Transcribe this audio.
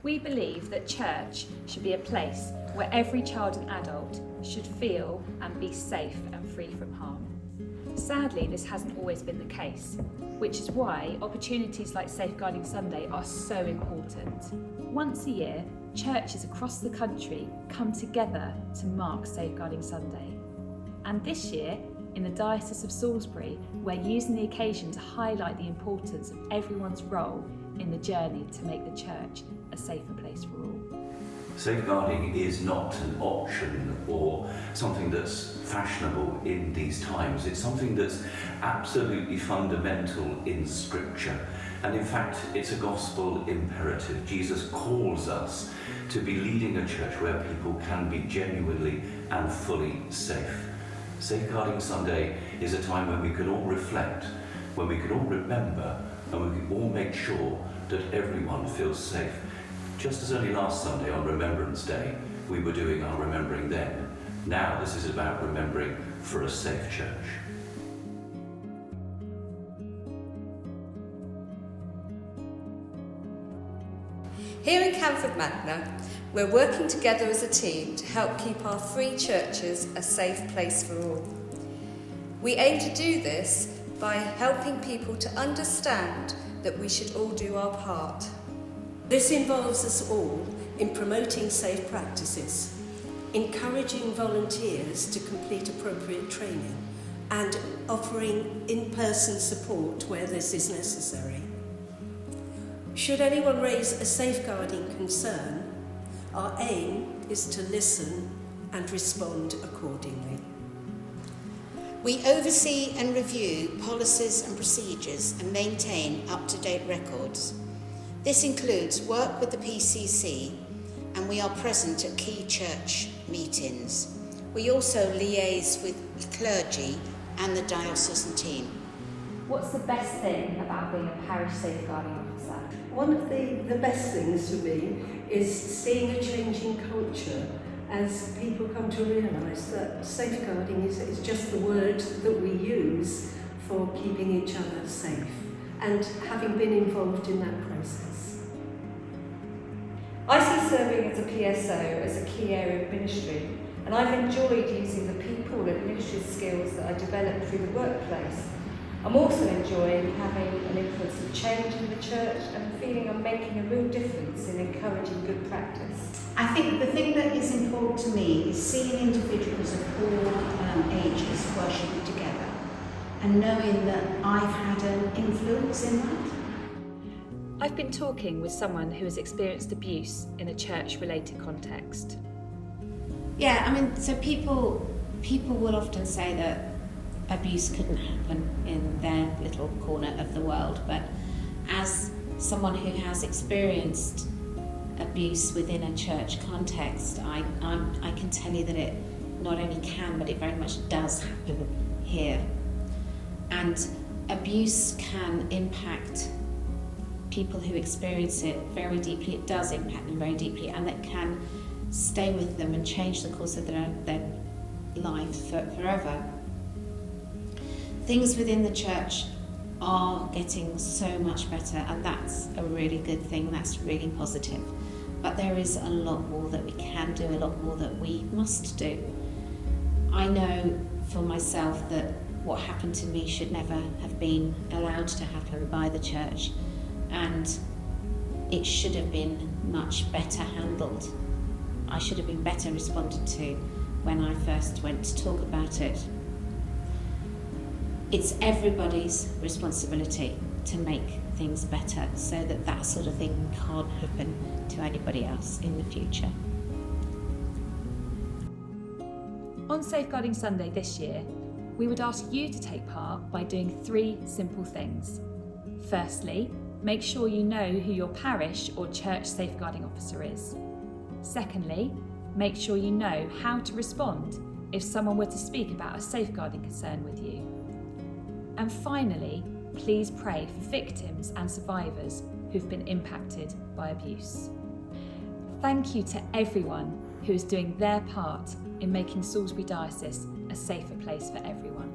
We believe that church should be a place where every child and adult should feel and be safe and free from harm. Sadly, this hasn't always been the case, which is why opportunities like Safeguarding Sunday are so important. Once a year, churches across the country come together to mark Safeguarding Sunday. And this year, in the Diocese of Salisbury, we're using the occasion to highlight the importance of everyone's role in the journey to make the church a safer place for all. Safeguarding is not an option or something that's fashionable in these times. It's something that's absolutely fundamental in Scripture. And in fact, it's a gospel imperative. Jesus calls us to be leading a church where people can be genuinely and fully safe. Safeguarding Sunday is a time when we can all reflect, when we can all remember, and we can all make sure that everyone feels safe. Just as only last Sunday on Remembrance Day, we were doing our remembering then. Now this is about remembering for a safe church. Here in Camford Magna, we're working together as a team to help keep our free churches a safe place for all. We aim to do this by helping people to understand that we should all do our part. This involves us all in promoting safe practices, encouraging volunteers to complete appropriate training, and offering in-person support where this is necessary. Should anyone raise a safeguarding concern, our aim is to listen and respond accordingly. We oversee and review policies and procedures and maintain up-to-date records. This includes work with the PCC, and we are present at key church meetings. We also liaise with clergy and the diocesan team. What's the best thing about being a parish safeguarding officer? One of the best things for me is seeing a changing culture as people come to realise that safeguarding is just the word that we use for keeping each other safe, and having been involved in that process. I see serving as a PSO as a key area of ministry, and I've enjoyed using the people and ministry skills that I developed through the workplace. I'm also enjoying having an influence of change in the church and feeling I'm making a real difference in encouraging good practice. I think the thing that is important to me is seeing individuals of all ages worshipping together and knowing that I've had an influence in that. I've been talking with someone who has experienced abuse in a church-related context. Yeah, I mean, so people will often say that abuse couldn't happen in their little corner of the world, but as someone who has experienced abuse within a church context, I can tell you that it not only can, but it very much does happen here. And abuse can impact people who experience it very deeply. It does impact them very deeply, and that can stay with them and change the course of their life forever. Things within the church are getting so much better, and that's a really good thing, that's really positive. But there is a lot more that we can do, a lot more that we must do. I know for myself that what happened to me should never have been allowed to happen by the church, and it should have been much better handled. I should have been better responded to when I first went to talk about it. It's everybody's responsibility to make things better so that that sort of thing can't happen to anybody else in the future. On Safeguarding Sunday this year, we would ask you to take part by doing 3 simple things. Firstly, make sure you know who your parish or church safeguarding officer is. Secondly, make sure you know how to respond if someone were to speak about a safeguarding concern with you. And finally, please pray for victims and survivors who've been impacted by abuse. Thank you to everyone who is doing their part in making Salisbury Diocese a safer place for everyone.